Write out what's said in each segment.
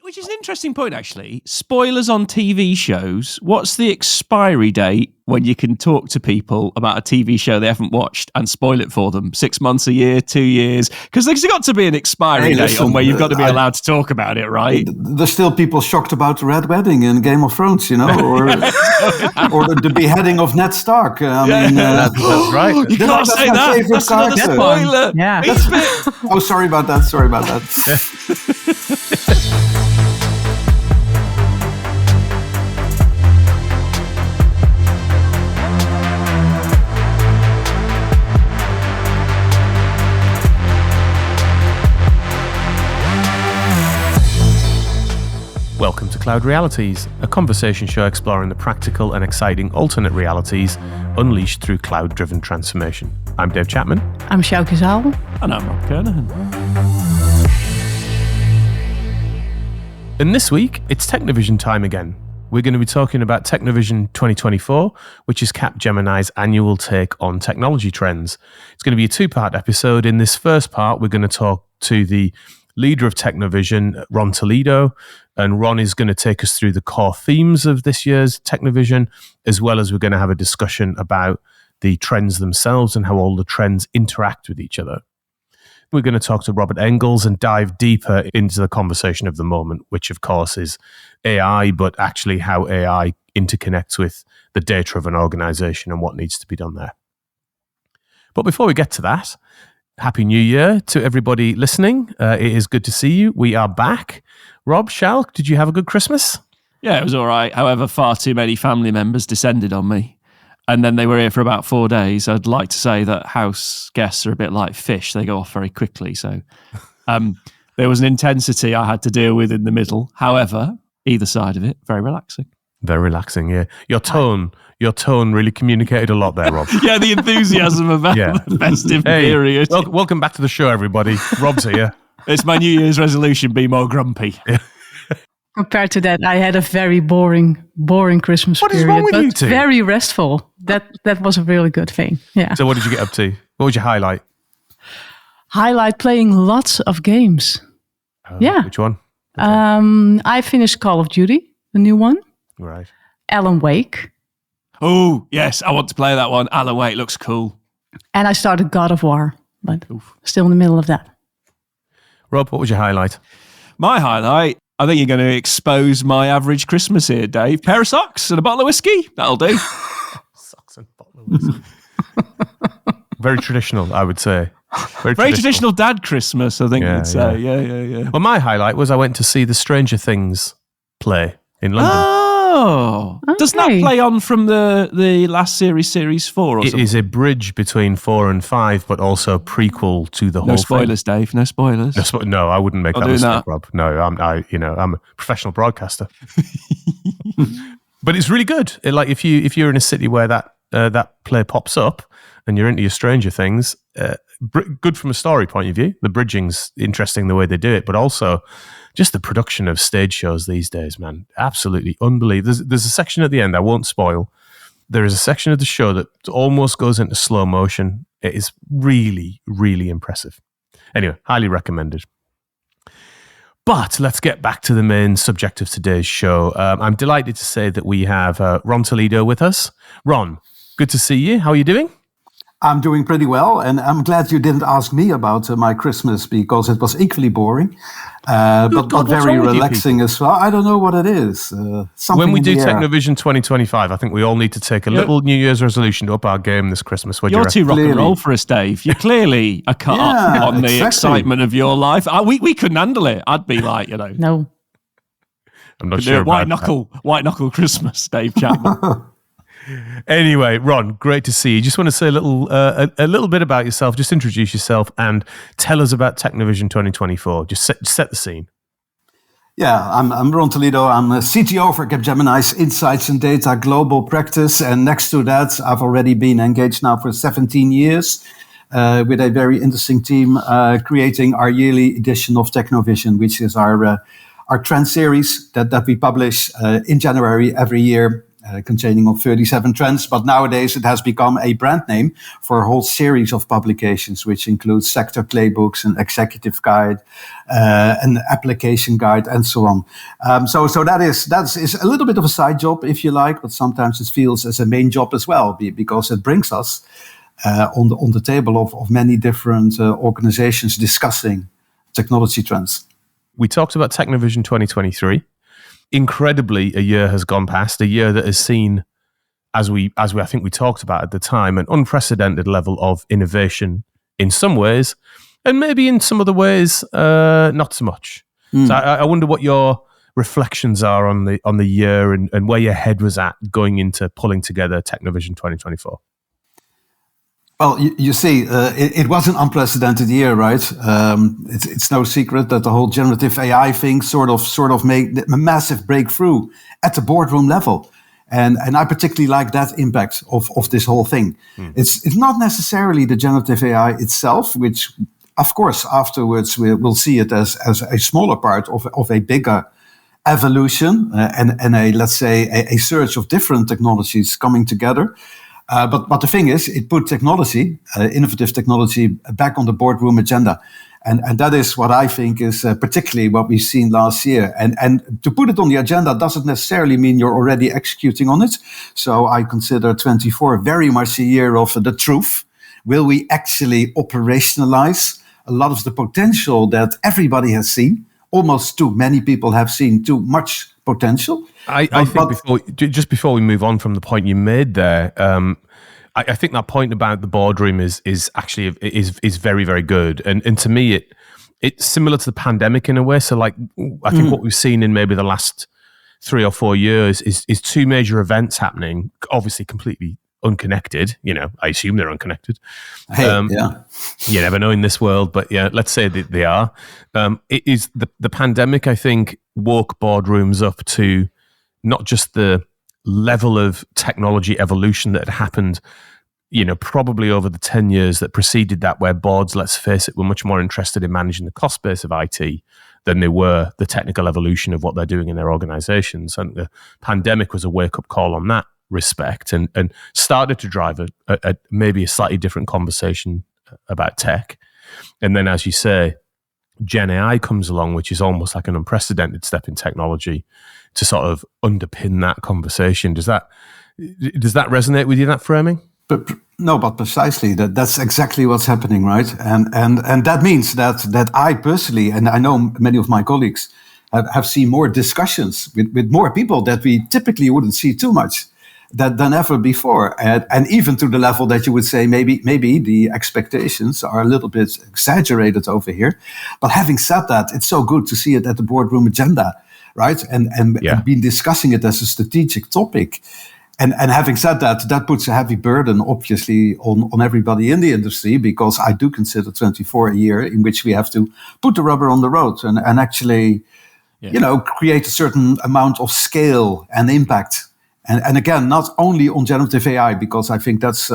Which is an interesting point, actually. Spoilers on TV shows. What's the expiry date when you can talk to people about a TV show they haven't watched and spoil it for them? 6 months, a year, 2 years? Because there's got to be an expiry date on where you've got to be allowed to talk about it, right? There's still people shocked about the Red Wedding in Game of Thrones, or the beheading of Ned Stark. That's right. You can't say that. That's another spoiler. Yeah. Oh, sorry about that. Welcome to Cloud Realities, a conversation show exploring the practical and exciting alternate realities unleashed through cloud-driven transformation. I'm Dave Chapman. I'm Sjoukje Rob. And I'm Rob Kernahan. And this week, it's TechnoVision time again. We're going to be talking about TechnoVision 2024, which is Capgemini's annual take on technology trends. It's going to be a two-part episode. In this first part, we're going to talk to the leader of TechnoVision, Ron Tolido, and Ron is going to take us through the core themes of this year's TechnoVision, as well as we're going to have a discussion about the trends themselves and how all the trends interact with each other. We're going to talk to Robert Engels and dive deeper into the conversation of the moment, which of course is AI, but actually how AI interconnects with the data of an organization and what needs to be done there. But before we get to that, Happy New Year to everybody listening. It is good to see you. We are back. Rob, Sjoukje, did you have a good Christmas? Yeah, it was all right. However, far too many family members descended on me. And then they were here for about 4 days. I'd like to say that house guests are a bit like fish. They go off very quickly. So there was an intensity I had to deal with in the middle. However, either side of it, very relaxing. Very relaxing, yeah. Your tone really communicated a lot there, Rob. Yeah, the enthusiasm about the festive period. Welcome back to the show, everybody. Rob's here. It's my New Year's resolution, be more grumpy. Compared to that, I had a very boring Christmas period. What is wrong with you two? Very restful. That was a really good thing. Yeah. So what did you get up to? What was your highlight? Highlight playing lots of games. Which one? I finished Call of Duty, the new one. Right. Alan Wake. Oh, yes, I want to play that one. Alan Wake looks cool. And I started God of War, but still in the middle of that. Rob, what was your highlight? My highlight, I think you're going to expose my average Christmas here, Dave. Pair of socks and a bottle of whiskey. That'll do. Socks and a bottle of whiskey. Very traditional, I would say. Very traditional dad Christmas, I think you'd say. Yeah. Well, my highlight was I went to see the Stranger Things play in London. Oh, okay. Doesn't that play on from the last series 4 or something? It is a bridge between 4 and 5, but also prequel to the whole thing. No spoilers, Dave. No spoilers. No, I wouldn't make that mistake, Rob. No, I'm a professional broadcaster. But it's really good. If you're in a city where that play pops up and you're into your Stranger Things, good from a story point of view. The bridging's interesting the way they do it, but also just the production of stage shows these days, man, absolutely unbelievable. There's a section at the end, I won't spoil. There is a section of the show that almost goes into slow motion. It is really, really impressive. Anyway, highly recommended. But let's get back to the main subject of today's show. I'm delighted to say that we have Ron Tolido with us. Ron, good to see you. How are you doing? I'm doing pretty well, and I'm glad you didn't ask me about my Christmas because it was equally boring, but very relaxing as well. I don't know what it is. When we do TechnoVision 2025, I think we all need to take a little New Year's resolution to up our game this Christmas. You're too rock and roll for us, Dave. You clearly are cut up on the excitement of your life. We couldn't handle it. I'd be like, no. I'm not sure about white knuckle Christmas, Dave Chapman. Anyway, Ron, great to see you. Just want to say a little bit about yourself. Just introduce yourself and tell us about TechnoVision 2024. Just set the scene. Yeah, I'm Ron Tolido. I'm a CTO for Capgemini's Insights and Data Global Practice. And next to that, I've already been engaged now for 17 years with a very interesting team creating our yearly edition of TechnoVision, which is our trend series that we publish in January every year. containing of 37 trends. But nowadays it has become a brand name for a whole series of publications, which includes sector playbooks, an executive guide, an application guide, and so on. So that is a little bit of a side job, if you like, but sometimes it feels as a main job as well, because it brings us on the table of many different organizations discussing technology trends. We talked about TechnoVision 2023. Incredibly, a year has gone past, a year that has seen, as we I think we talked about at the time, an unprecedented level of innovation in some ways, and maybe in some other ways, not so much. So I wonder what your reflections are on the year and where your head was at going into pulling together TechnoVision 2024. Well, you see, it was an unprecedented year, right? It's no secret that the whole generative AI thing sort of made a massive breakthrough at the boardroom level. And I particularly like that impact of this whole thing. It's not necessarily the generative AI itself, which, of course, afterwards we'll see it as a smaller part of a bigger evolution and a, let's say, a surge of different technologies coming together. But the thing is, it put technology, innovative technology, back on the boardroom agenda. And that is what I think is particularly what we've seen last year. And to put it on the agenda doesn't necessarily mean you're already executing on it. So I consider 24 very much a year of the truth. Will we actually operationalize a lot of the potential that everybody has seen? Almost too many people have seen too much potential. I think before we move on from the point you made there, I think that point about the boardroom is actually very, very good. And to me, it's similar to the pandemic in a way. So like, I think what we've seen in maybe the last 3 or 4 years is two major events happening, obviously completely unconnected. I assume they're unconnected. You never know in this world, but yeah, let's say that they are. It is the pandemic, I think, woke boardrooms up to not just the level of technology evolution that had happened, probably over the 10 years that preceded that, where boards, let's face it, were much more interested in managing the cost base of IT than they were the technical evolution of what they're doing in their organizations. And the pandemic was a wake-up call on that respect and started to drive a maybe a slightly different conversation about tech. And then, as you say, Gen AI comes along, which is almost like an unprecedented step in technology to sort of underpin that conversation. Does that resonate with you, that framing? But precisely that's exactly what's happening, right? And that means that I personally, and I know many of my colleagues, have seen more discussions with more people that we typically wouldn't see too much than ever before, and even to the level that you would say maybe the expectations are a little bit exaggerated over here. But having said that, it's so good to see it at the boardroom agenda, right? And been discussing it as a strategic topic. And having said that, that puts a heavy burden, obviously, on everybody in the industry, because I do consider 24 a year in which we have to put the rubber on the road and actually, create a certain amount of scale and impact. And again, not only on generative AI, because I think that's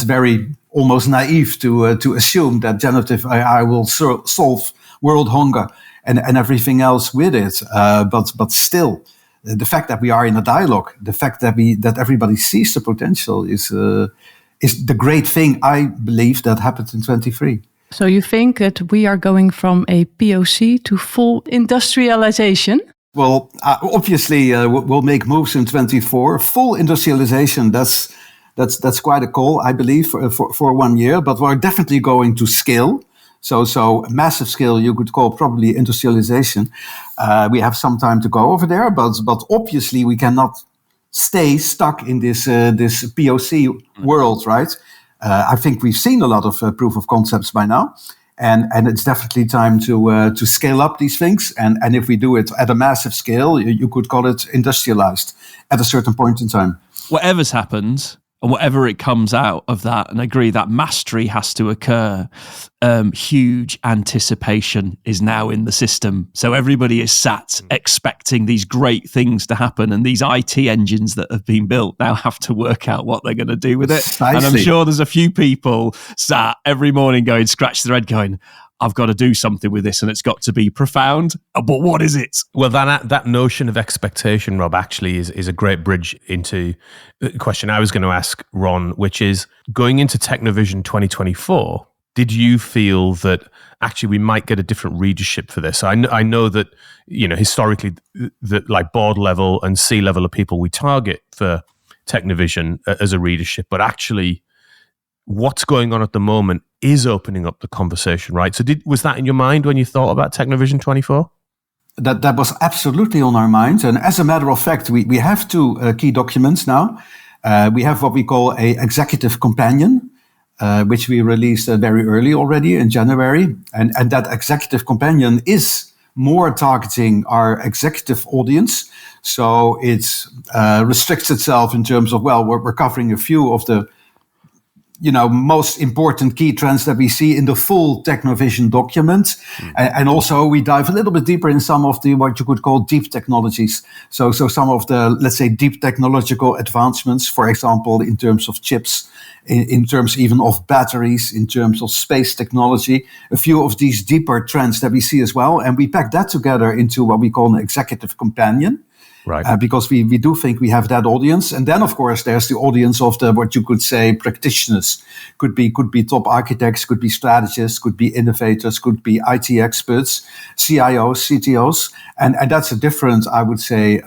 very almost naive to assume that generative AI will solve world hunger and everything else with it. But still, the fact that we are in a dialogue, the fact that everybody sees the potential is the great thing, I believe, that happened in 23. So you think that we are going from a POC to full industrialization? Well, obviously, we'll make moves in 24. Full industrialization, that's quite a call, I believe, for 1 year. But we're definitely going to scale. So massive scale, you could call probably industrialization. We have some time to go over there, but obviously we cannot stay stuck in this POC world, right? I think we've seen a lot of proof of concepts by now. And it's definitely time to scale up these things. And if we do it at a massive scale, you could call it industrialized at a certain point in time. Whatever's happened and whatever it comes out of that, and I agree that mastery has to occur, huge anticipation is now in the system. So everybody is sat expecting these great things to happen, and these IT engines that have been built now have to work out what they're going to do with it. Precisely. And I'm sure there's a few people sat every morning scratch their head going, I've got to do something with this and it's got to be profound. But what is it? Well, that notion of expectation, Rob, actually is a great bridge into the question I was going to ask Ron, which is going into TechnoVision 2024, did you feel that actually we might get a different readership for this? I know that, historically, that like board level and C-level of people we target for TechnoVision as a readership, but actually what's going on at the moment is opening up the conversation, right? So was that in your mind when you thought about TechnoVision 24? That was absolutely on our minds. And as a matter of fact, we have two key documents now. We have what we call a executive companion, which we released very early already in January. And that executive companion is more targeting our executive audience. So it restricts itself in terms of, we're covering a few of the most important key trends that we see in the full TechnoVision document. And also we dive a little bit deeper in some of the, what you could call deep technologies. So some of the, let's say, deep technological advancements, for example, in terms of chips, in terms even of batteries, in terms of space technology, a few of these deeper trends that we see as well. And we pack that together into what we call an executive companion. Right. Because we do think we have that audience. And then, of course, there's the audience of the, what you could say, practitioners. Could be top architects, could be strategists, could be innovators, could be IT experts, CIOs, CTOs. And that's a different, I would say,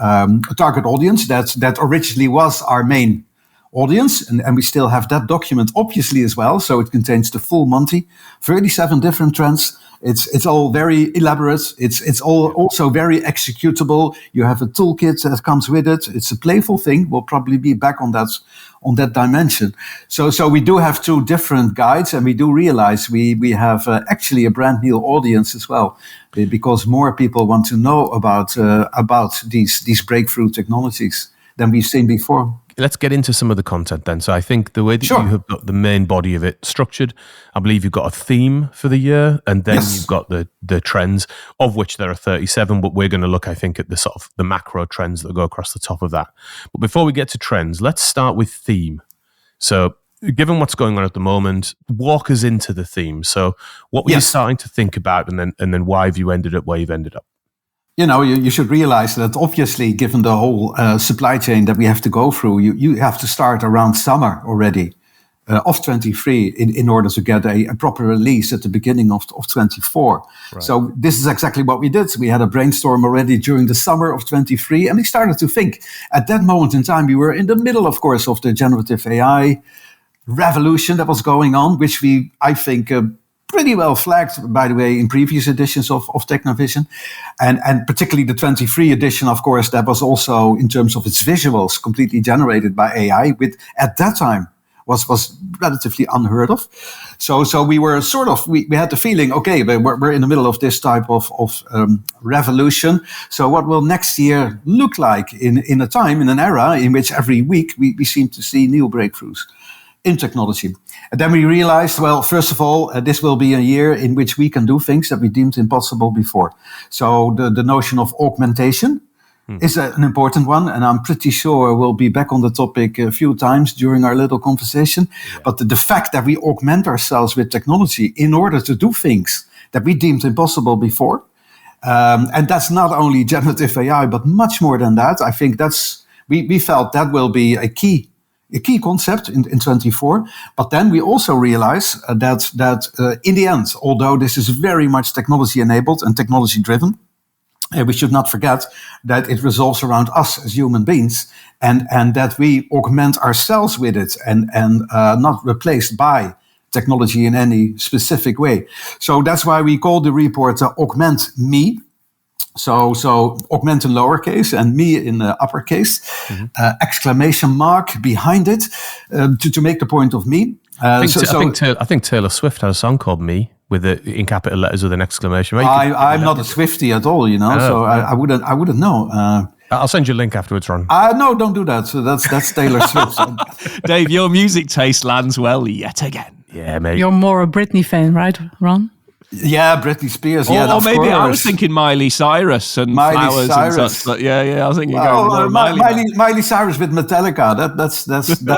target audience that originally was our main audience. And we still have that document, obviously, as well. So it contains the full Monty, 37 different trends. It's all very elaborate. It's all also very executable. You have a toolkit that comes with it. It's a playful thing. We'll probably be back on that dimension. So we do have two different guides, and we do realize we have actually a brand new audience as well, because more people want to know about these breakthrough technologies than we've seen before. Let's get into some of the content then. So I think the way that you have got the main body of it structured, I believe you've got a theme for the year, and then you've got the trends, of which there are 37, but we're going to look, I think, at the sort of the macro trends that go across the top of that. But before we get to trends, let's start with theme. So given what's going on at the moment, walk us into the theme. So what were you starting to think about, and then why have you ended up where you've ended up? You should realize that obviously, given the whole supply chain that we have to go through, you have to start around summer already of 23 in order to get a proper release at the beginning of 24. Right. So this is exactly what we did. We had a brainstorm already during the summer of 23, and we started to think. At that moment in time, we were in the middle, of course, of the generative AI revolution that was going on, which I think, pretty well flagged, by the way, in previous editions of TechnoVision. And particularly the 23 edition, of course, that was also, in terms of its visuals, completely generated by AI, which at that time was relatively unheard of. So we were we had the feeling, okay, we're in the middle of this type of revolution. So what will next year look like in an era in which every week we seem to see new breakthroughs in technology? And then we realized, well, first of all, this will be a year in which we can do things that we deemed impossible before. So the notion of augmentation is an important one, and I'm pretty sure we'll be back on the topic a few times during our little conversation. Yeah. But the fact that we augment ourselves with technology in order to do things that we deemed impossible before, and that's not only generative AI, but much more than that. I think we felt that will be a key concept in 24, but then we also realize that in the end, although this is very much technology enabled and technology driven, we should not forget that it revolves around us as human beings, and that we augment ourselves with it, and not replaced by technology in any specific way. So that's why we call the report Augment Me. So augment in lowercase and me in uppercase, exclamation mark behind it, to make the point of me. I think Taylor Swift had a song called Me with it in capital letters with an exclamation. I'm not a Swiftie at all, so I wouldn't know. I'll send you a link afterwards, Ron. No, don't do that. So that's Taylor Swift. Dave, your music taste lands well yet again. Yeah, mate. You're more a Britney fan, right, Ron? Yeah, Britney Spears. Or maybe I was thinking Miley Cyrus and Flowers and such. But yeah, I was thinking Miley Cyrus with Metallica. That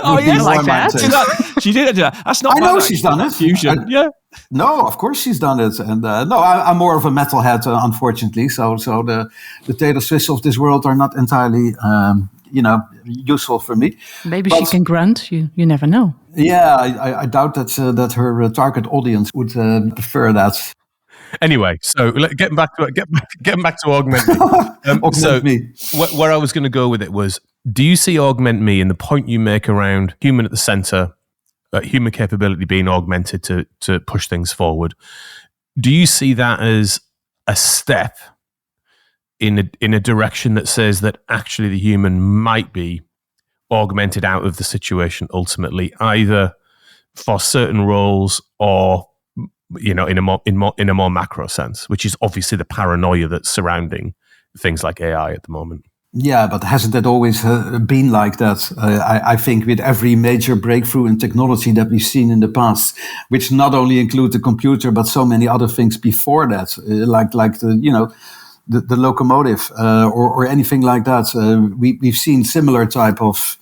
would be more my taste. She did do that. That's not I bad, know actually. she's done it. Fusion, yeah. No, of course she's done it. And no, I'm more of a metalhead, unfortunately. So the Taylor Swifts of this world are not entirely, useful for me. Maybe she can grunt. You never know. Yeah, I doubt that her target audience would prefer that. Anyway, so getting back to Augment Me. Augment Me. Where I was going to go with it was, do you see Augment Me and the point you make around human at the center, human capability being augmented to push things forward? Do you see that as a step in a direction that says that actually the human might be augmented out of the situation ultimately, either for certain roles or in a more macro sense, which is obviously the paranoia that's surrounding things like AI at the moment? Yeah, but hasn't it always been like that? I think with every major breakthrough in technology that we've seen in the past, which not only include the computer, but so many other things before that, like the locomotive or anything like that. We've seen similar type of,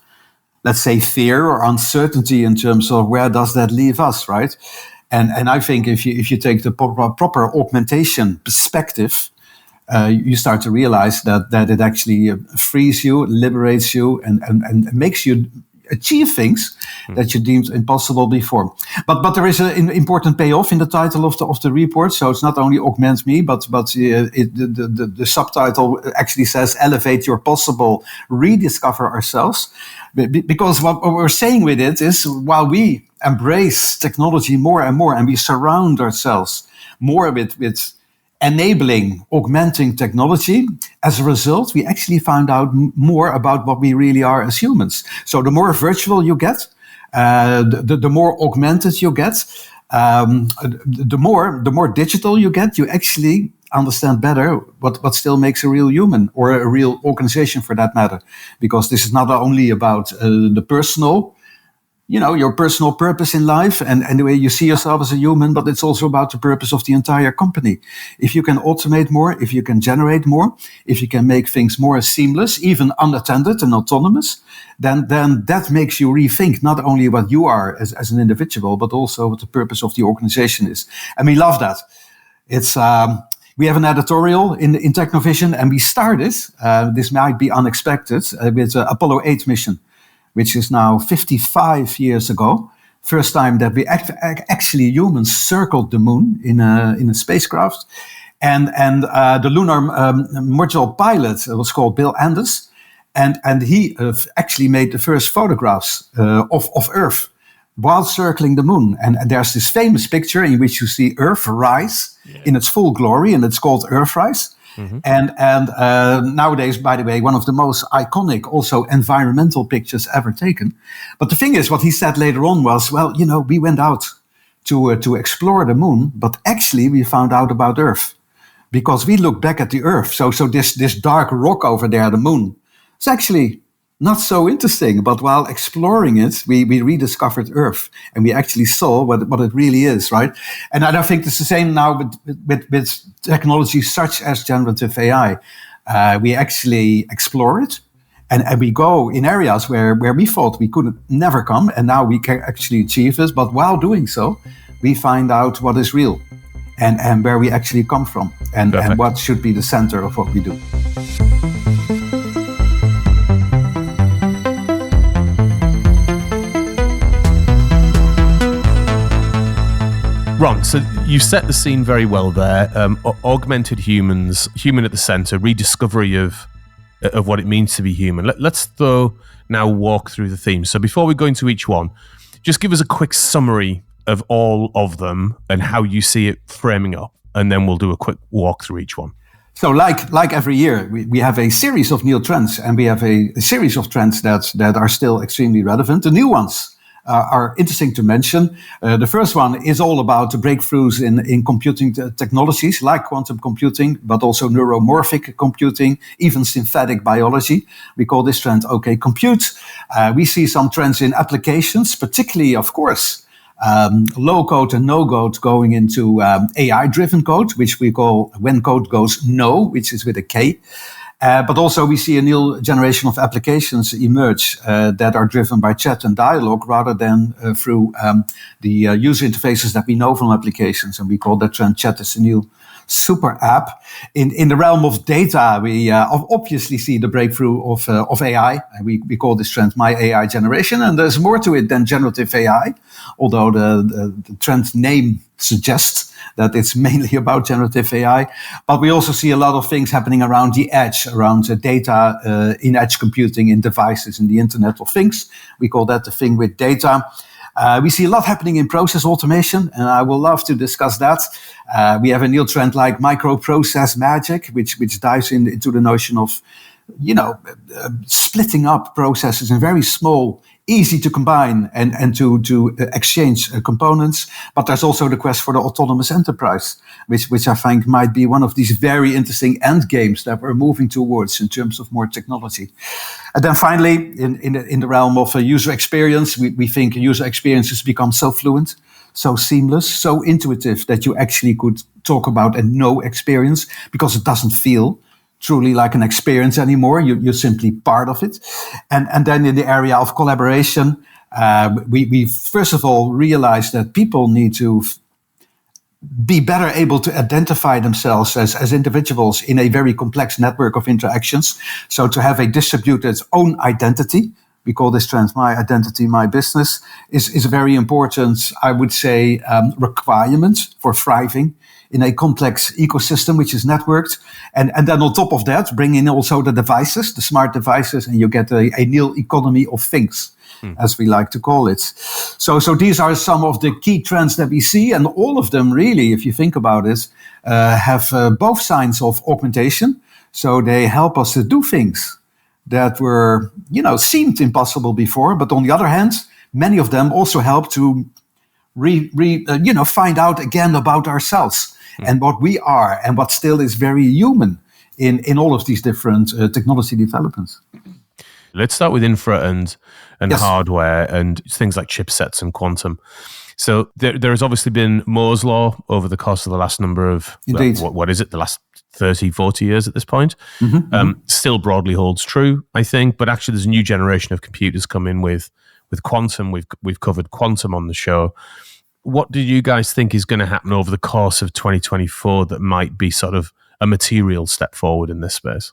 let's say, fear or uncertainty in terms of where does that leave us, right? And I think if you take the proper augmentation perspective, you start to realize that it actually frees you, liberates you, and makes you achieve things that you deemed impossible before. But there is an important payoff in the title of the report. So it's not only Augment Me, but the subtitle actually says Elevate Your Possible, Rediscover Ourselves. Because what we're saying with it is, while we embrace technology more and more, and we surround ourselves more with enabling, augmenting technology, as a result, we actually found out more about what we really are as humans. So the more virtual you get, the more augmented you get, the more digital you get, you actually understand better what still makes a real human, or a real organization for that matter. Because this is not only about the personal, your personal purpose in life and the way you see yourself as a human, but it's also about the purpose of the entire company. If you can automate more, if you can generate more, if you can make things more seamless, even unattended and autonomous, then that makes you rethink not only what you are as an individual, but also what the purpose of the organization is. And we love that. It's we have an editorial in TechnoVision, and we started, this might be unexpected, with Apollo 8 mission, which is now 55 years ago. First time that we actually humans circled the moon in a spacecraft. And the lunar module pilot was called Bill Anders. And he actually made the first photographs of Earth while circling the moon. And there's this famous picture in which you see Earth rise in its full glory, and it's called Earthrise. Mm-hmm. And nowadays, by the way, one of the most iconic also environmental pictures ever taken. But the thing is, what he said later on was, well, we went out to explore the moon, but actually we found out about Earth because we looked back at the Earth. So this dark rock over there, the moon, it's actually not so interesting. But while exploring it, we rediscovered Earth, and we actually saw what it really is, right? And I think it's the same now with technologies such as generative AI. We actually explore it, and we go in areas where we thought we could never come, and now we can actually achieve this. But while doing so, we find out what is real and where we actually come from, and what should be the center of what we do. Ron, so you set the scene very well there. Augmented humans, human at the center, rediscovery of what it means to be human. Let's though now walk through the themes. So before we go into each one, just give us a quick summary of all of them and how you see it framing up, and then we'll do a quick walk through each one. So like every year, we have a series of new trends, and we have a series of trends that are still extremely relevant. The new ones are interesting to mention. The first one is all about the breakthroughs in computing technologies like quantum computing, but also neuromorphic computing, even synthetic biology. We call this trend OK Compute. We see some trends in applications, particularly, of course, low code and no code going into AI-driven code, which we call when code goes no, which is with a K. But also we see a new generation of applications emerge that are driven by chat and dialogue rather than through the user interfaces that we know from applications. And we call that trend chat is the new super app. In the realm of data, we obviously see the breakthrough of AI. We call this trend My AI Generation. And there's more to it than generative AI, although the trend name suggests that it's mainly about generative AI. But we also see a lot of things happening around the edge, around data in edge computing, in devices, in the Internet of Things. We call that the thing with data. We see a lot happening in process automation, and I will love to discuss that. We have a new trend like microprocess magic, which dives into the notion of, splitting up processes in very small, easy to combine and to exchange components. But there's also the quest for the autonomous enterprise, which I think might be one of these very interesting end games that we're moving towards in terms of more technology. And then finally, in the realm of user experience, we think user experiences become so fluent, so seamless, so intuitive that you actually could talk about a no experience because it doesn't feel truly like an experience anymore. You're simply part of it. And then in the area of collaboration, we first of all realize that people need to be better able to identify themselves as individuals in a very complex network of interactions. So to have a distributed own identity, we call this trend My Identity, My Business, is a very important, I would say, requirement for thriving in a complex ecosystem which is networked. And then on top of that, bring in also the devices, the smart devices, and you get a new economy of things, as we like to call it. So these are some of the key trends that we see, and all of them really, if you think about it, have both signs of augmentation. So they help us to do things that were, seemed impossible before. But on the other hand, many of them also help to find out again about ourselves and what we are and what still is very human in all of these different technology developments. Let's start with infra and Yes. hardware and things like chipsets and quantum. So there has obviously been Moore's Law over the course of the last number of, what is it, the last 30, 40 years at this point. Still broadly holds true, I think, but actually there's a new generation of computers come in with quantum. We've covered quantum on the show. What do you guys think is going to happen over the course of 2024 that might be sort of a material step forward in this space?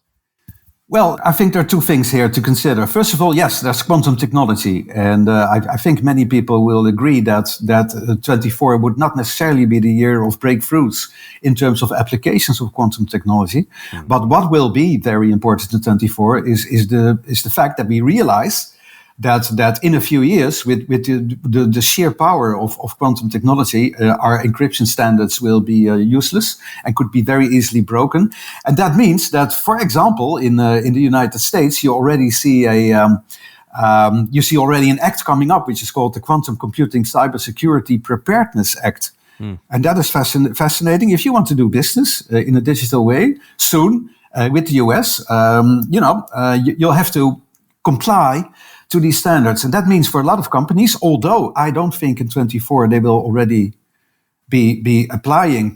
Well, I think there are two things here to consider. First of all, yes, there's quantum technology. And I think many people will agree that 24 would not necessarily be the year of breakthroughs in terms of applications of quantum technology. But what will be very important in 24 is the fact that we realize that in a few years, with the sheer power of quantum technology, our encryption standards will be useless and could be very easily broken. And that means that, for example, in the United States, you already see already an act coming up, which is called the Quantum Computing Cybersecurity Preparedness Act. And that is fascinating. If you want to do business in a digital way soon with the US, you'll have to comply to these standards. And that means for a lot of companies, although I don't think in 24 they will already be applying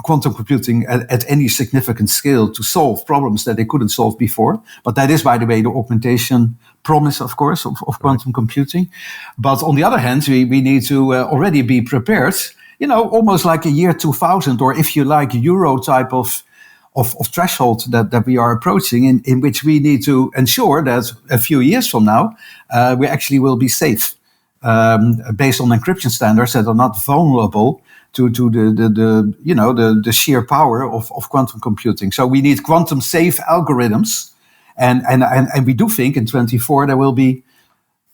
quantum computing at any significant scale to solve problems that they couldn't solve before. But that is, by the way, the augmentation promise, of course, of quantum computing. But on the other hand, we need to already be prepared, almost like a year 2000, or if you like, Euro type of threshold that we are approaching, in which we need to ensure that a few years from now, we actually will be safe based on encryption standards that are not vulnerable to the sheer power of quantum computing. So we need quantum safe algorithms, and we do think in 24 there will be,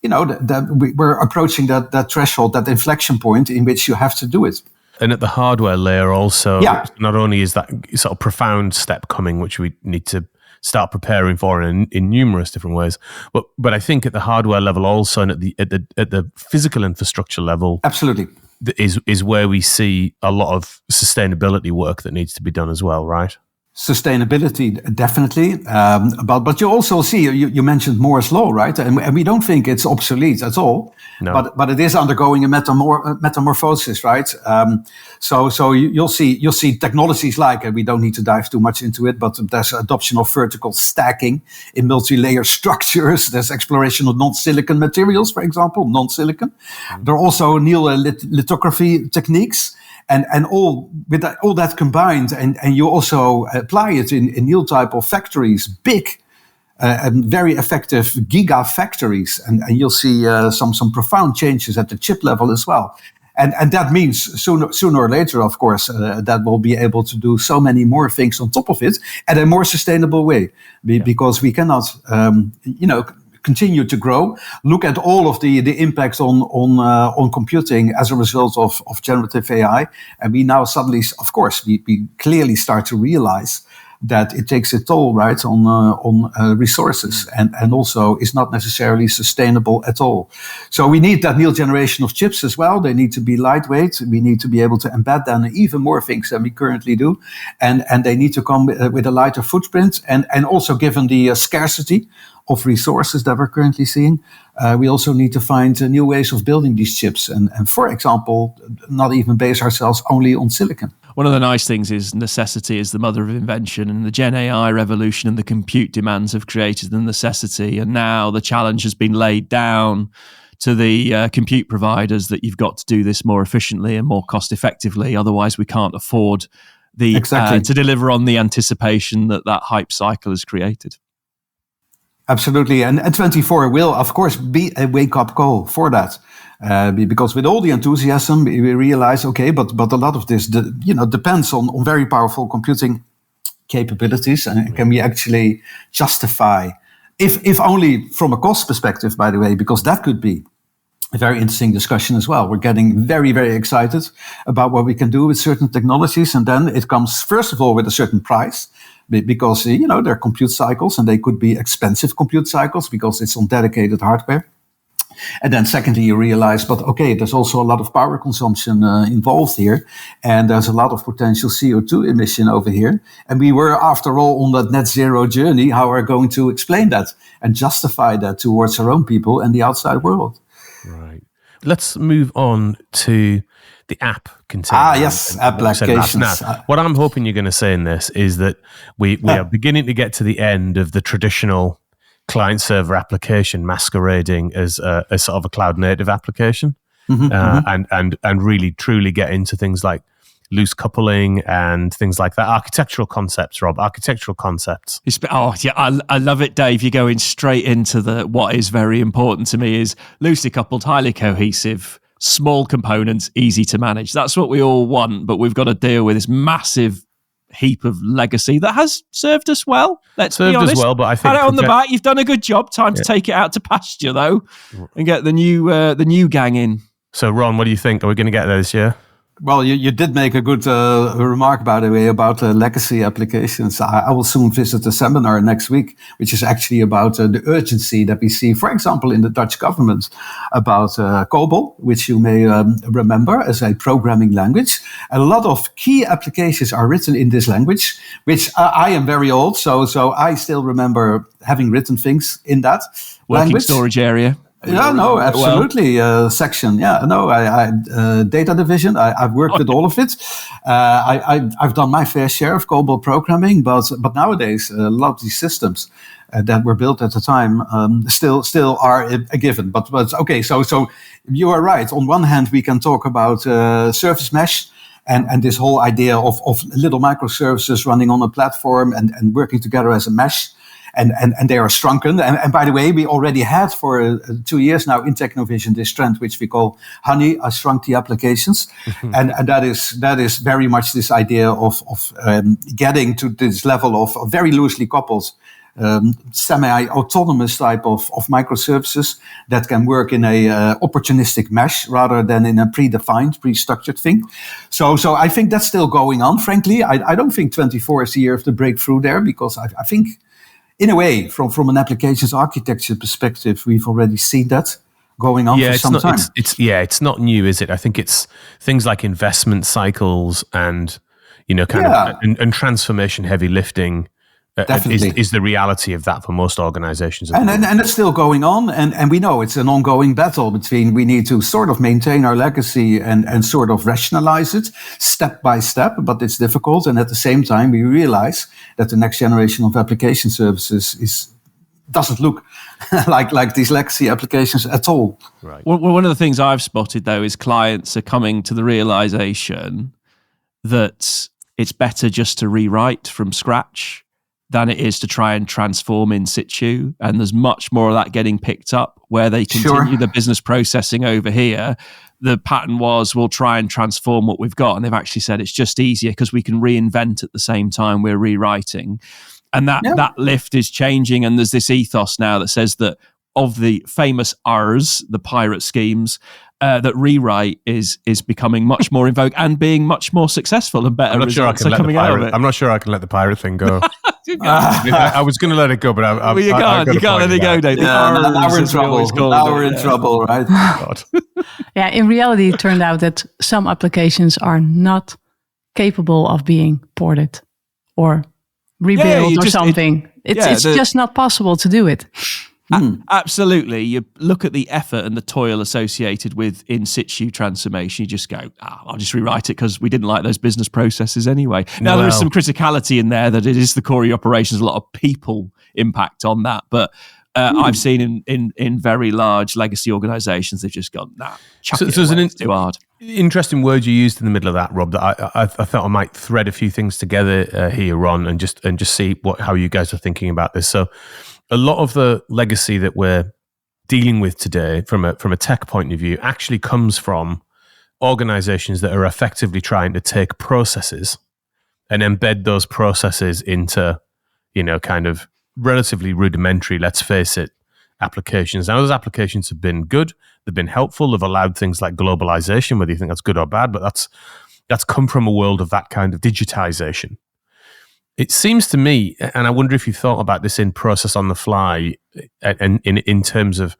that we're approaching that threshold, that inflection point in which you have to do it. And at the hardware layer also, not only is that sort of profound step coming, which we need to start preparing for in numerous different ways, but I think at the hardware level also, and at the physical infrastructure level, absolutely, is where we see a lot of sustainability work that needs to be done as well, right? Sustainability, definitely. But you also see, you mentioned Moore's law, right? And we don't think it's obsolete at all. No. But it is undergoing a metamorphosis, right? So you'll see technologies like, and we don't need to dive too much into it, but there's adoption of vertical stacking in multi-layer structures. There's exploration of non-silicon materials, for example, non-silicon. There are also anneal lithography techniques. And all with all that combined, and you also apply it in anneal type of factories, big and very effective gigafactories, and you'll see some profound changes at the chip level as well. And that means sooner or later, of course, that we'll be able to do so many more things on top of it at a more sustainable way, because we cannot, continue to grow. Look at all of the impacts on computing as a result of generative AI, and we now suddenly, of course, we clearly start to realize that it takes a toll, right, on resources, and also is not necessarily sustainable at all. So we need that new generation of chips as well. They need to be lightweight. We need to be able to embed them in even more things than we currently do, and they need to come with a lighter footprint, and also given the scarcity of resources that we're currently seeing, we also need to find new ways of building these chips, and for example, not even base ourselves only on silicon. One of the nice things is necessity is the mother of invention, and the Gen AI revolution and the compute demands have created the necessity, and now the challenge has been laid down to the compute providers that you've got to do this more efficiently and more cost effectively, otherwise we can't afford to deliver on the anticipation that hype cycle has created. Absolutely, and 24 will, of course, be a wake-up call for that, because with all the enthusiasm, we realize, okay, but a lot of this, depends on very powerful computing capabilities, and can we actually justify, if only from a cost perspective, by the way, because that could be a very interesting discussion as well. We're getting very, very excited about what we can do with certain technologies, and then it comes first of all with a certain price, because there are compute cycles, and they could be expensive compute cycles because it's on dedicated hardware. And then secondly, you realize, but okay, there's also a lot of power consumption involved here, and there's a lot of potential CO2 emission over here. And we were, after all, on that net zero journey. How are we going to explain that and justify that towards our own people and the outside world? Right. Let's move on to the app container. Yes, applications. Now, what I'm hoping you're going to say in this is that we are beginning to get to the end of the traditional client-server application masquerading as a sort of a cloud-native application, and really truly get into things like loose coupling and things like that. Architectural concepts, Rob. Architectural concepts. Oh yeah, I love it, Dave. You're going straight into what is very important to me is loosely coupled, highly cohesive, small components, easy to manage. That's what we all want, but we've got to deal with this massive heap of legacy that has served us well. Let's be honest. Us well, but I think pat it on the back. You've done a good job. Time to take it out to pasture, though, and get the new gang in. So, Ron, what do you think? Are we going to get there this year? Well, you did make a good remark, by the way, about legacy applications. I will soon visit a seminar next week, which is actually about the urgency that we see, for example, in the Dutch government, about COBOL, which you may remember as a programming language. And a lot of key applications are written in this language, which I am very old, so I still remember having written things in that Working language. Storage area. Yeah, no, absolutely. Section. Yeah, no, I data division. I've worked with all of it. I've done my fair share of COBOL programming, but nowadays a lot of these systems that were built at the time still are a given. But okay, so you are right. On one hand, we can talk about service mesh. And this whole idea of little microservices running on a platform and working together as a mesh. And they are shrunken. And by the way, we already had for 2 years now in TechnoVision this trend, which we call Honey, I Shrunk the Applications. And that is very much this idea of getting to this level of very loosely coupled, semi-autonomous type of microservices that can work in a opportunistic mesh rather than in a predefined, pre-structured thing. So I think that's still going on, frankly. I don't think 24 is the year of the breakthrough there, because I think, in a way, from an applications architecture perspective, we've already seen that going on for some time. It's not new, is it? I think it's things like investment cycles and and transformation heavy lifting Definitely. is the reality of that for most organizations. And it's still going on. And we know it's an ongoing battle between we need to sort of maintain our legacy and sort of rationalize it step by step, but it's difficult. And at the same time, we realize that the next generation of application services doesn't look like these legacy applications at all. Right. Well, one of the things I've spotted, though, is clients are coming to the realization that it's better just to rewrite from scratch than it is to try and transform in situ. And there's much more of that getting picked up where they continue the business processing over here. The pattern was, we'll try and transform what we've got. And they've actually said it's just easier because we can reinvent at the same time we're rewriting. And that lift is changing. And there's this ethos now that says that of the famous R's, the pirate schemes, that rewrite is becoming much more in vogue and being much more successful and better results are coming out of it. I'm not sure I can let the pirate thing go. I was going to let it go, but you can't let it go, Dave. Now we're in trouble. Now we're in trouble, right? God. Yeah, in reality, it turned out that some applications are not capable of being ported or rebuilt or something. It's just not possible to do it. Absolutely. You look at the effort and the toil associated with in situ transformation, you just go, I'll just rewrite it because we didn't like those business processes anyway. Now, there is some criticality in there that it is the core of your operations, a lot of people impact on that. But I've seen in very large legacy organizations, they've just gone, it's too hard. Interesting word you used in the middle of that, Rob, that I thought I might thread a few things together here, Ron, and just see how you guys are thinking about this. So a lot of the legacy that we're dealing with today from a tech point of view actually comes from organizations that are effectively trying to take processes and embed those processes into, kind of relatively rudimentary, let's face it, applications. Now, those applications have been good. They've been helpful. They've allowed things like globalization, whether you think that's good or bad, but that's come from a world of that kind of digitization. It seems to me, and I wonder if you thought about this in process on the fly and in terms of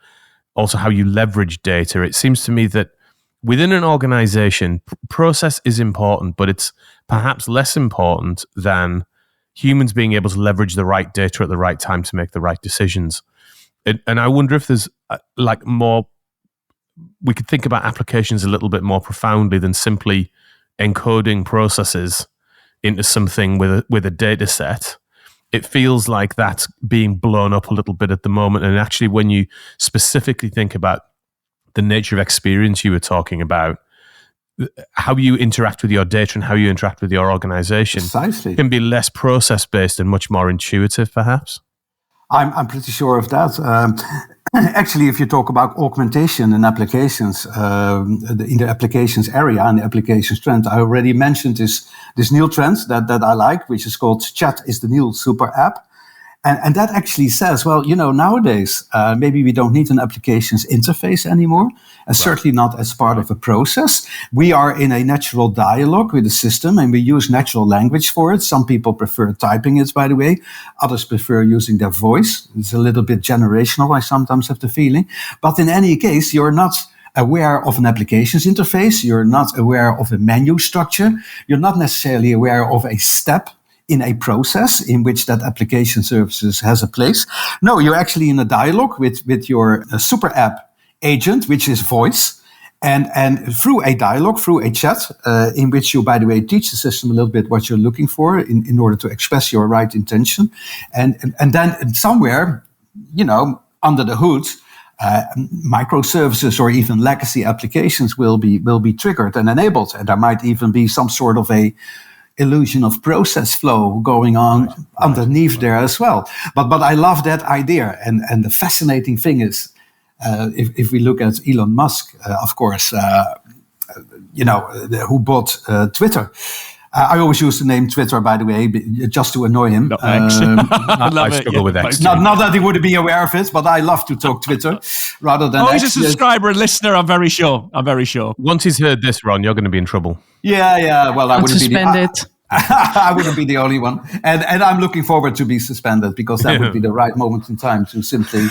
also how you leverage data, it seems to me that within an organization, process is important, but it's perhaps less important than humans being able to leverage the right data at the right time to make the right decisions. And I wonder if there's we could think about applications a little bit more profoundly than simply encoding processes into something with a data set. It feels like that's being blown up a little bit at the moment. And actually, when you specifically think about the nature of experience you were talking about, how you interact with your data and how you interact with your organization can be less process-based and much more intuitive, perhaps. I'm pretty sure of that. Actually, if you talk about augmentation in applications, in the applications area and the applications trend, I already mentioned this new trend that I like, which is called chat is the new super app. And that actually says, well, nowadays, maybe we don't need an applications interface anymore, and certainly not as part of a process. We are in a natural dialogue with the system, and we use natural language for it. Some people prefer typing it, by the way. Others prefer using their voice. It's a little bit generational, I sometimes have the feeling. But in any case, you're not aware of an applications interface. You're not aware of a menu structure. You're not necessarily aware of a step in a process in which that application services has a place. No, you're actually in a dialogue with your super app agent, which is voice. And through a dialogue, through a chat, in which you, by the way, teach the system a little bit what you're looking for in order to express your right intention. And then somewhere, under the hood, microservices or even legacy applications will be triggered and enabled. And there might even be some sort of a illusion of process flow going on underneath there as well. But I love that idea. And the fascinating thing is, if we look at Elon Musk, of course, who bought Twitter. I always use the name Twitter, by the way, just to annoy him. I struggle with X. Not that he would be aware of it, but I love to talk Twitter rather than X. He's a subscriber and listener, I'm very sure. Once he's heard this, Ron, you're going to be in trouble. Yeah. Well, I wouldn't suspended. I wouldn't be the only one. And I'm looking forward to be suspended because that would be the right moment in time to simply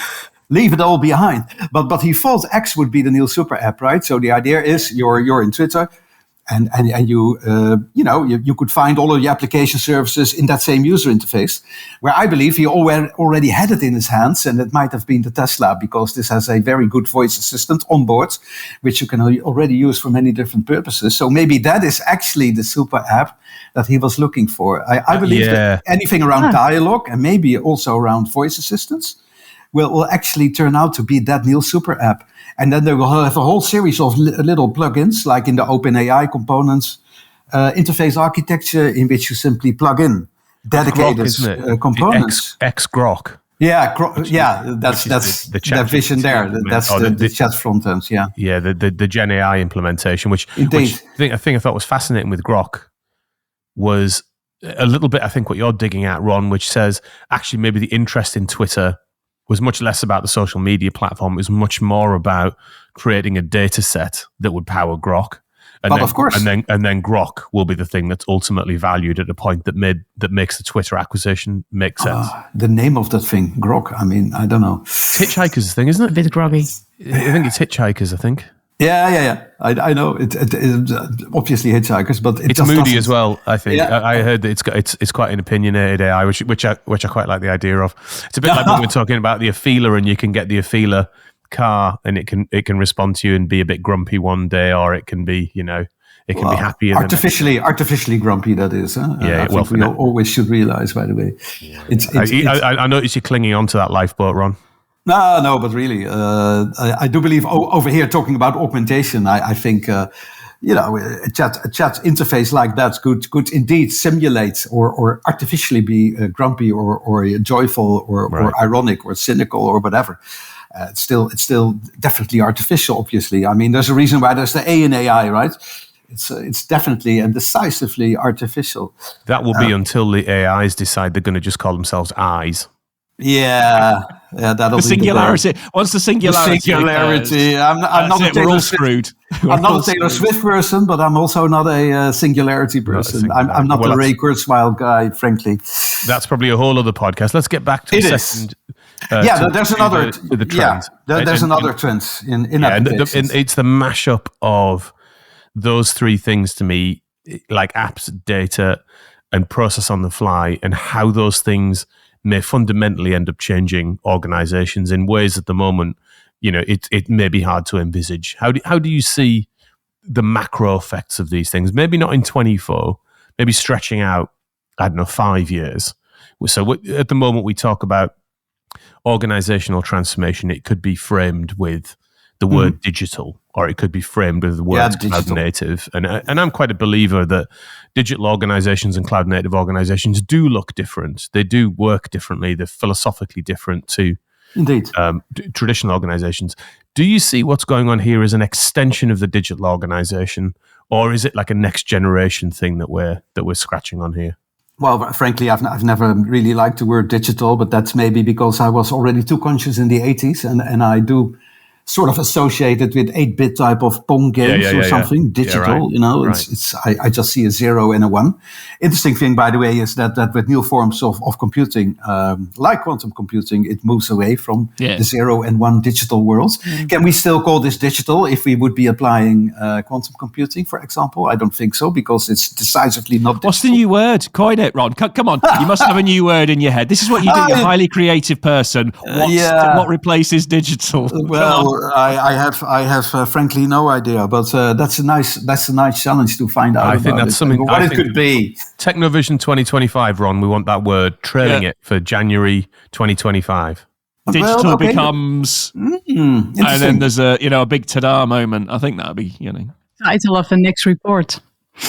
leave it all behind. But he thought X would be the new super app, right? So the idea is you're in Twitter. And you you could find all of the application services in that same user interface, where I believe he already had it in his hands, and it might have been the Tesla, because this has a very good voice assistant on board, which you can already use for many different purposes. So maybe that is actually the super app that he was looking for. I believe that anything around dialogue and maybe also around voice assistants will actually turn out to be that new super app. And then they will have a whole series of little plugins, like in the OpenAI components interface architecture, in which you simply plug in dedicated components. X-Grok. Yeah, that's the vision there. That's the chat front ends. Yeah, the Gen AI implementation, which indeed, I thought was fascinating with Grok was a little bit. I think what you're digging at, Ron, which says actually maybe the interest in Twitter was much less about the social media platform. It was much more about creating a data set that would power Grok. Of course. And then Grok will be the thing that's ultimately valued at a point that makes the Twitter acquisition make sense. The name of that thing, Grok. I mean, I don't know. It's Hitchhiker's thing, isn't it? A bit groggy. I think it's Hitchhiker's, I think. Yeah. I know it obviously Hitchhikers, but it's moody as well. I think I heard that it's quite an opinionated AI, which I quite like the idea of. It's a bit like when we're talking about the Afeela, and you can get the Afeela car, and it can respond to you and be a bit grumpy one day, or it can be be happy. Artificially grumpy, that is. I think we always should realize. By the way, I notice you're clinging onto that lifeboat, Ron. No, but really, I do believe over here talking about augmentation. I think a chat interface like that could indeed simulate or artificially be grumpy or joyful or ironic or cynical or whatever. It's still definitely artificial. Obviously, I mean, there's a reason why there's the A in AI, right? It's definitely and decisively artificial. That will be until the AIs decide they're going to just call themselves eyes. Yeah, that'll the singularity. Once the singularity. I'm not a we're all screwed. I'm not a Taylor Swift person, but I'm also not a singularity person. I'm not a Ray Kurzweil guy, frankly. That's probably a whole other podcast. Let's get back to the second. There's another the trend. There's another trend in applications. It's the mashup of those three things to me, like apps, data, and process on the fly, and how those things may fundamentally end up changing organizations in ways at the moment, it may be hard to envisage. How do you see the macro effects of these things? Maybe not in 24, maybe stretching out, 5 years. So at the moment we talk about organizational transformation, it could be framed with the word digital, or it could be framed with the word cloud native. And I'm quite a believer that digital organizations and cloud native organizations do look different. They do work differently. They're philosophically different to traditional organizations. Do you see what's going on here as an extension of the digital organization, or is it like a next generation thing that we're scratching on here? Well, frankly, I've never really liked the word digital, but that's maybe because I was already too conscious in the 80s, and I do sort of associated with 8-bit type of Pong games or something digital. I just see a 0 and a 1. Interesting thing, by the way, is that with new forms of computing, like quantum computing, it moves away from the 0 and 1 digital worlds. Can we still call this digital if we would be applying quantum computing, for example? I don't think so, because it's decisively not digital. What's the new word? Coin it, Ron. Come on, you must have a new word in your head. This is what you do. You're a highly creative person. What replaces digital? Well, I have frankly no idea, but that's a nice challenge to find out. I think that's something what it could be. TechnoVision 2025, Ron. We want that word, trailing it for January 2025. Digital becomes, and then there's a big ta-da moment. I think that'll be title of the next report.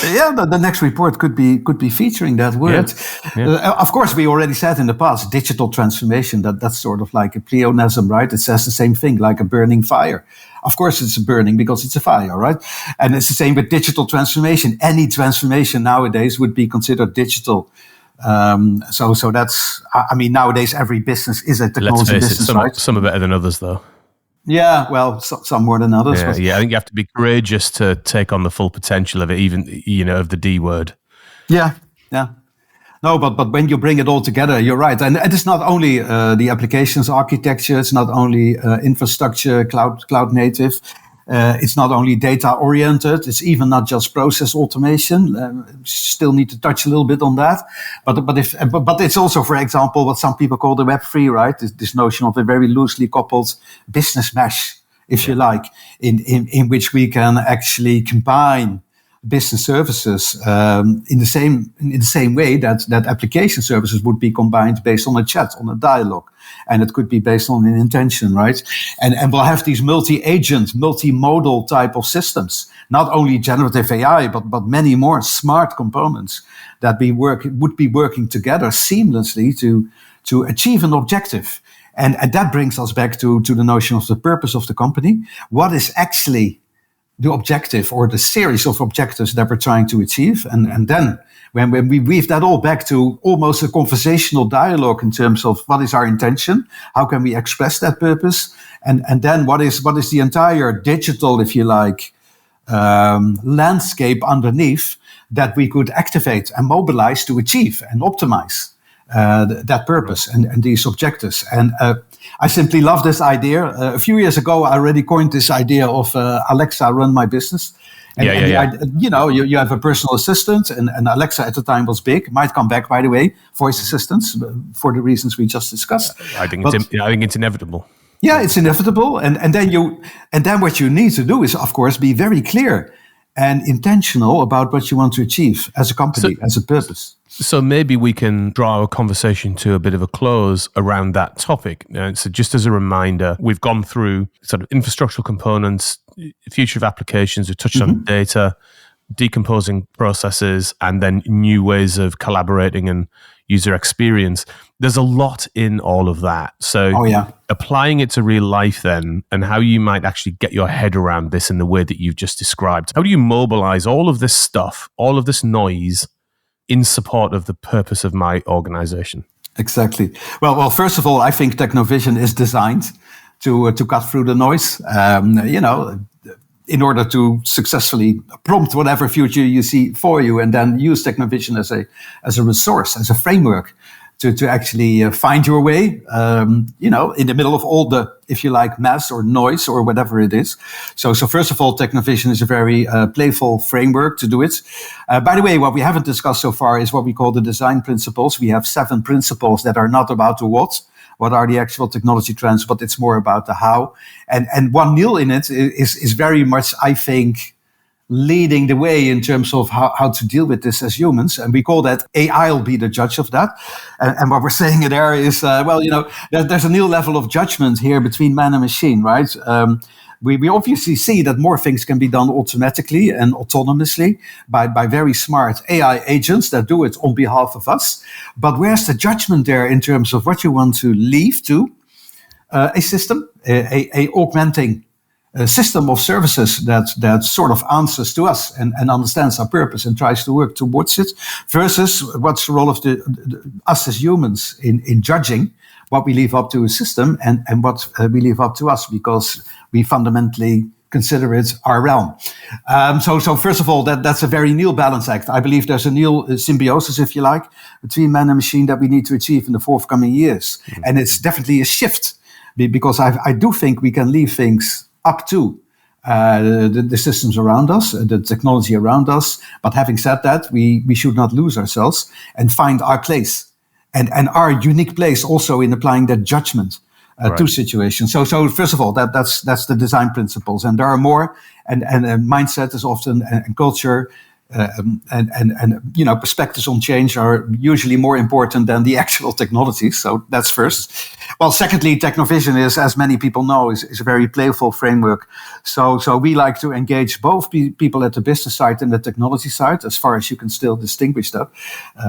Yeah, the next report could be featuring that word. Of course, we already said in the past, digital transformation, that's sort of like a pleonasm, right? It says the same thing, like a burning fire. Of course, it's a burning because it's a fire, right? And it's the same with digital transformation. Any transformation nowadays would be considered digital. So that's, nowadays every business is a technology business, right? Some are better than others, though. Yeah, well, some more than others. Yeah, I think you have to be courageous to take on the full potential of it, even, of the D word. Yeah. No, but when you bring it all together, you're right. And it is not only the applications architecture, it's not only infrastructure, cloud native. It's not only data oriented. It's even not just process automation. Still need to touch a little bit on that. But it's also, for example, what some people call the Web3, right? This notion of a very loosely coupled business mesh, if you like, in which we can actually combine business services in the same way that application services would be combined based on a chat, on a dialogue, and it could be based on an intention, right? And we'll have these multi-agent, multimodal type of systems, not only generative AI, but many more smart components that would be working together seamlessly to achieve an objective. And that brings us back to the notion of the purpose of the company. What is actually the objective or the series of objectives that we're trying to achieve? And then when we weave that all back to almost a conversational dialogue in terms of what is our intention, how can we express that purpose? And then what is the entire digital, if you like, landscape underneath that we could activate and mobilize to achieve and optimize that purpose and these objectives. And I simply love this idea. A few years ago, I already coined this idea of Alexa, run my business. You have a personal assistant, and Alexa at the time was big. Might come back, by the way, voice assistants for the reasons we just discussed. I think it's inevitable. Yeah, it's inevitable. And then what you need to do is, of course, be very clear and intentional about what you want to achieve as a company, as a purpose. So maybe we can draw our conversation to a bit of a close around that topic. So just as a reminder, we've gone through sort of infrastructural components, future of applications, we've touched on data, decomposing processes, and then new ways of collaborating and user experience. There's a lot in all of that. So applying it to real life then, and how you might actually get your head around this in the way that you've just described. How do you mobilize all of this stuff, all of this noise, in support of the purpose of my organization? Exactly. Well, first of all, I think TechnoVision is designed to cut through the noise. In order to successfully prompt whatever future you see for you, and then use TechnoVision as a resource, as a framework to actually find your way, in the middle of all the, if you like, mess or noise or whatever it is. So first of all, TechnoVision is a very playful framework to do it. By the way, what we haven't discussed so far is what we call the design principles. We have 7 principles that are not about the what are the actual technology trends, but it's more about the how. And one Neil in it is very much, I think, leading the way in terms of how to deal with this as humans. And we call that AI will be the judge of that. And what we're saying there is, there's a new level of judgment here between man and machine, right? We obviously see that more things can be done automatically and autonomously by very smart AI agents that do it on behalf of us. But where's the judgment there in terms of what you want to leave to a system, a augmenting system of services that sort of answers to us and understands our purpose and tries to work towards it, versus what's the role of us as humans in judging what we leave up to a system and what we leave up to us, because we fundamentally consider it our realm. So first of all, that's a very Neil balance act. I believe there's a Neil symbiosis, if you like, between man and machine that we need to achieve in the forthcoming years. Mm-hmm. And it's definitely a shift, because I do think we can leave things up to the systems around us, the technology around us. But having said that, we should not lose ourselves and find our place and our unique place also in applying that judgment to situations. So first of all, that's the design principles, and there are more. And mindset is often and culture. And perspectives on change are usually more important than the actual technology. So that's first. Well, secondly, TechnoVision is, as many people know, is a very playful framework. So we like to engage both people at the business side and the technology side, as far as you can still distinguish that.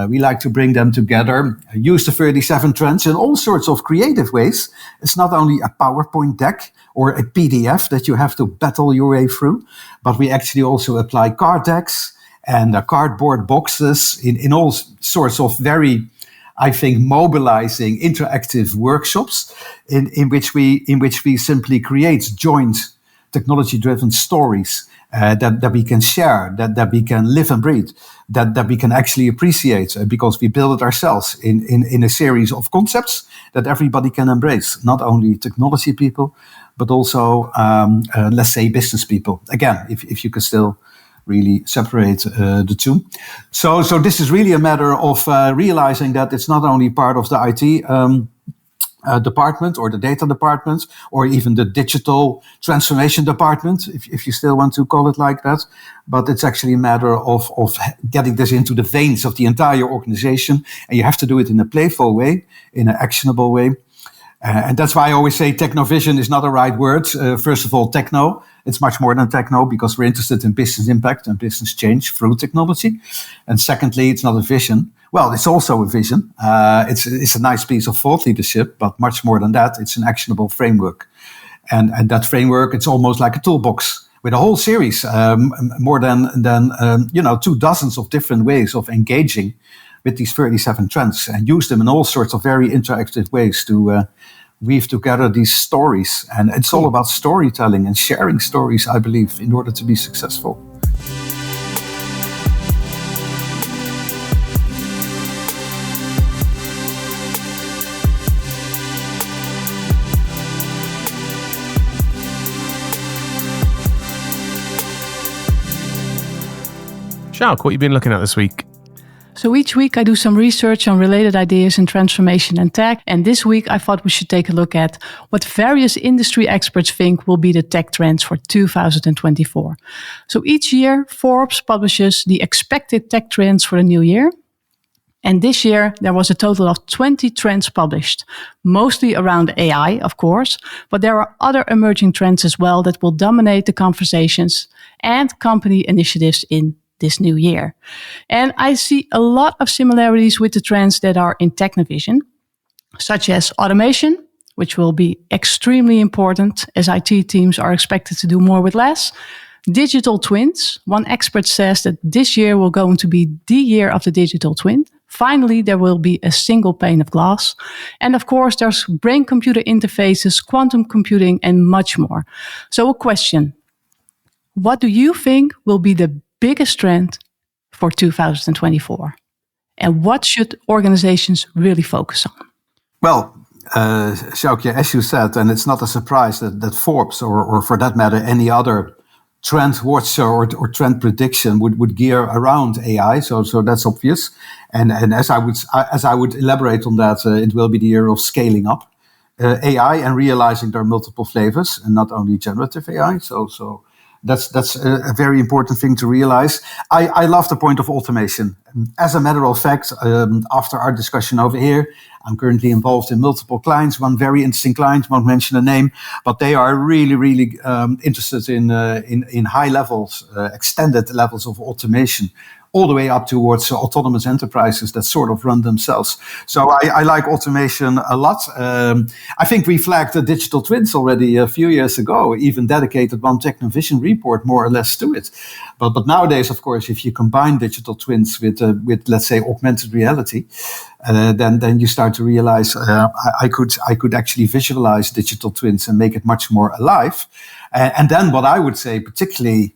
We like to bring them together, use the 37 trends in all sorts of creative ways. It's not only a PowerPoint deck or a PDF that you have to battle your way through, but we actually also apply card decks and cardboard boxes in all sorts of very, I think, mobilizing interactive workshops in which we simply create joint technology-driven stories that we can share, that we can live and breathe, that we can actually appreciate because we build it ourselves in a series of concepts that everybody can embrace, not only technology people, but also, let's say, business people. Again, if you can still really separate the two. So this is really a matter of realizing that it's not only part of the IT department or the data department or even the digital transformation department, if you still want to call it like that, but it's actually a matter of getting this into the veins of the entire organization, and you have to do it in a playful way, in an actionable way. And that's why I always say TechnoVision is not a right word. First of all, techno. It's much more than techno because we're interested in business impact and business change through technology. And secondly, it's not a vision. Well, it's also a vision. It's a nice piece of thought leadership, but much more than that, it's an actionable framework. And that framework, it's almost like a toolbox with a whole series, more than 2 dozens of different ways of engaging with these 37 trends and use them in all sorts of very interactive ways to weave together these stories. And it's all about storytelling and sharing stories, I believe, in order to be successful. Sjoukje, what have you been looking at this week? So each week I do some research on related ideas in transformation and tech. And this week I thought we should take a look at what various industry experts think will be the tech trends for 2024. So each year Forbes publishes the expected tech trends for the new year. And this year there was a total of 20 trends published, mostly around AI, of course, but there are other emerging trends as well that will dominate the conversations and company initiatives in this new year. And I see a lot of similarities with the trends that are in TechnoVision, such as automation, which will be extremely important as IT teams are expected to do more with less. Digital twins. One expert says that this year will going to be the year of the digital twin. Finally, there will be a single pane of glass. And of course, there's brain-computer interfaces, quantum computing, and much more. So a question. What do you think will be the biggest trend for 2024? And what should organizations really focus on? Well, Sjoukje, as you said, and it's not a surprise that Forbes, or for that matter, any other trend watcher or trend prediction would gear around AI. So that's obvious. And as I would elaborate on that, it will be the year of scaling up AI and realizing there are multiple flavors and not only generative AI. So that's a very important thing to realize. I love the point of automation. As a matter of fact, after our discussion over here, I'm currently involved in multiple clients. One very interesting client, won't mention a name, but they are really, really interested in high levels, extended levels of automation, all the way up towards autonomous enterprises that sort of run themselves. So I like automation a lot. I think we flagged the digital twins already a few years ago, even dedicated one TechnoVision report more or less to it. But nowadays, of course, if you combine digital twins with let's say augmented reality, then you start to realize I could actually visualize digital twins and make it much more alive. And then what I would say, particularly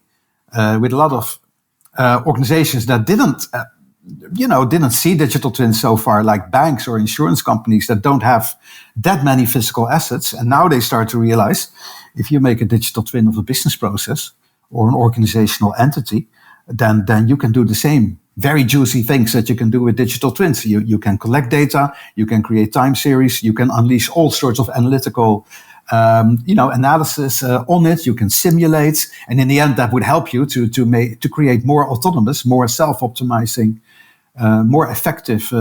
with a lot of organizations that didn't see digital twins so far, like banks or insurance companies that don't have that many physical assets. And now they start to realize if you make a digital twin of a business process or an organizational entity, then you can do the same very juicy things that you can do with digital twins. You can collect data, you can create time series, you can unleash all sorts of analytical analysis on it. You can simulate, and in the end, that would help you to create more autonomous, more self-optimizing, more effective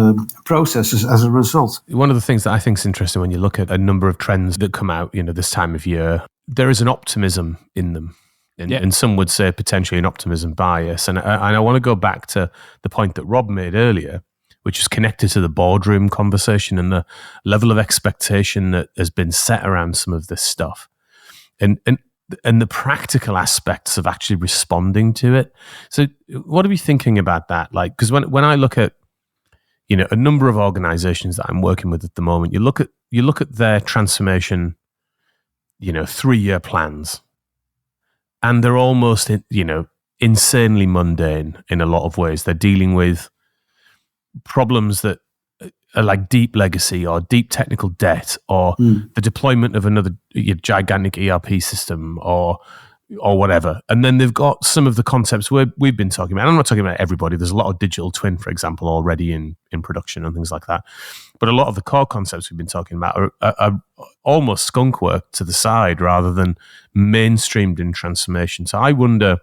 processes as a result. One of the things that I think is interesting when you look at a number of trends that come out, this time of year, there is an optimism in them. And some would say potentially an optimism bias. And I want to go back to the point that Rob made earlier, which is connected to the boardroom conversation and the level of expectation that has been set around some of this stuff. And the practical aspects of actually responding to it. So what are we thinking about that? Like, because when I look at, a number of organizations that I'm working with at the moment, you look at their transformation, 3-year plans. and they're almost, insanely mundane in a lot of ways. They're dealing with problems that are like deep legacy or deep technical debt or the deployment of another gigantic ERP system or whatever. And then they've got some of the concepts we've been talking about. I'm not talking about everybody. There's a lot of digital twin, for example, already in production and things like that. But a lot of the core concepts we've been talking about are almost skunk work to the side rather than mainstreamed in transformation. So I wonder,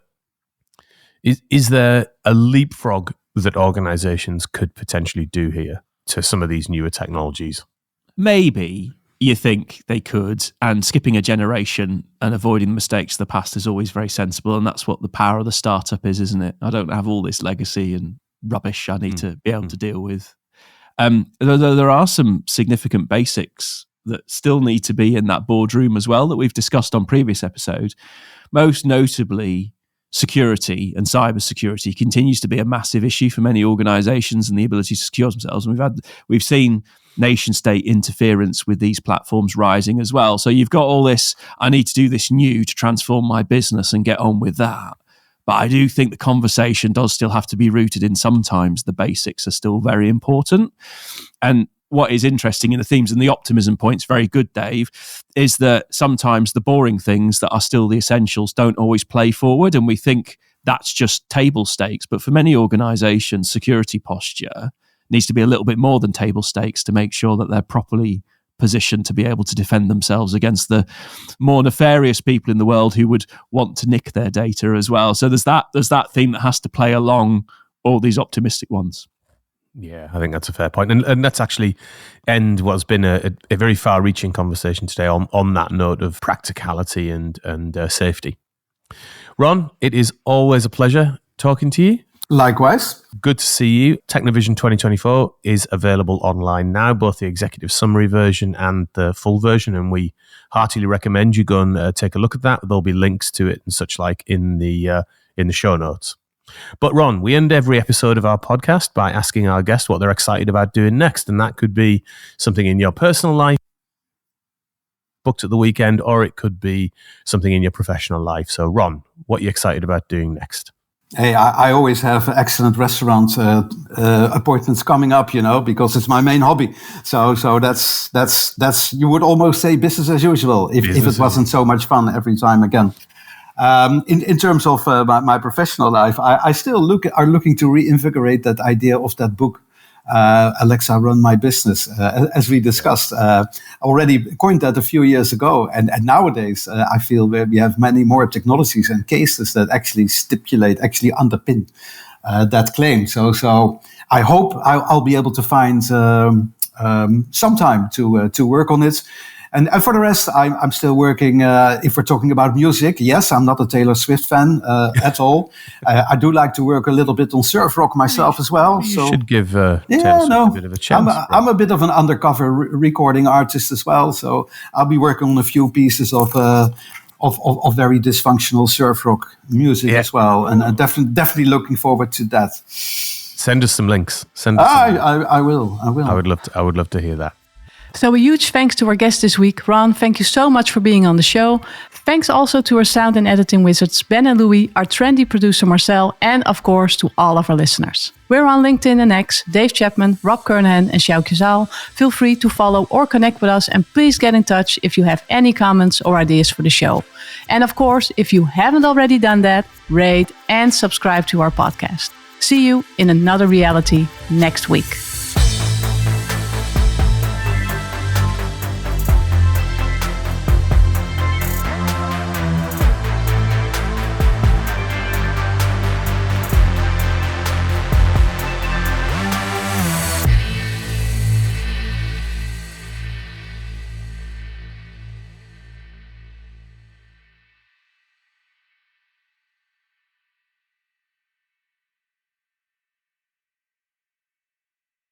is there a leapfrog that organizations could potentially do here to some of these newer technologies? Maybe. You think they could, and skipping a generation and avoiding the mistakes of the past is always very sensible, and that's what the power of the startup is, isn't it? I don't have all this legacy and rubbish I need to be able to deal with. There are some significant basics that still need to be in that boardroom as well that we've discussed on previous episodes. Most notably, security and cybersecurity continues to be a massive issue for many organizations and the ability to secure themselves. And we've seen nation state interference with these platforms rising as well. So you've got all this, I need to do this new to transform my business and get on with that. But I do think the conversation does still have to be rooted in sometimes the basics are still very important. And what is interesting in the themes and the optimism points, very good, Dave, is that sometimes the boring things that are still the essentials don't always play forward. And we think that's just table stakes. But for many organizations, security posture needs to be a little bit more than table stakes to make sure that they're properly positioned to be able to defend themselves against the more nefarious people in the world who would want to nick their data as well. So there's that theme that has to play along all these optimistic ones. Yeah, I think that's a fair point. And that's actually end what's been a very far-reaching conversation today on that note of practicality and safety. Ron, it is always a pleasure talking to you. Likewise. Good to see you. TechnoVision 2024 is available online now, both the executive summary version and the full version, and we heartily recommend you go and take a look at that. There'll be links to it and such like in the show notes. But Ron, we end every episode of our podcast by asking our guests what they're excited about doing next, and that could be something in your personal life, booked at the weekend, or it could be something in your professional life. So Ron, what are you excited about doing next? Hey, I always have excellent restaurant appointments coming up, because it's my main hobby. So that's you would almost say business as usual if it wasn't so much fun every time again. In terms of my professional life, I still looking to reinvigorate that idea of that book, Alexa, Run My Business, as we discussed. Already coined that a few years ago, and nowadays I feel we have many more technologies and cases that actually underpin that claim. So I hope I'll be able to find some time to work on it. And for the rest, I'm still working. If we're talking about music, yes, I'm not a Taylor Swift fan at all. I do like to work a little bit on surf rock myself as well. You should give Taylor Swift a bit of a chance. I'm a bit of an undercover recording artist as well, so I'll be working on a few pieces of very dysfunctional surf rock music as well, and definitely looking forward to that. Send us some links. I will. I would love to hear that. So a huge thanks to our guest this week. Ron, thank you so much for being on the show. Thanks also to our sound and editing wizards, Ben and Louis, our trendy producer Marcel, and of course to all of our listeners. We're on LinkedIn and X, Dave Chapman, Rob Kernahan and Sjoukje Rob. Feel free to follow or connect with us, and please get in touch if you have any comments or ideas for the show. And of course, if you haven't already done that, rate and subscribe to our podcast. See you in another reality next week.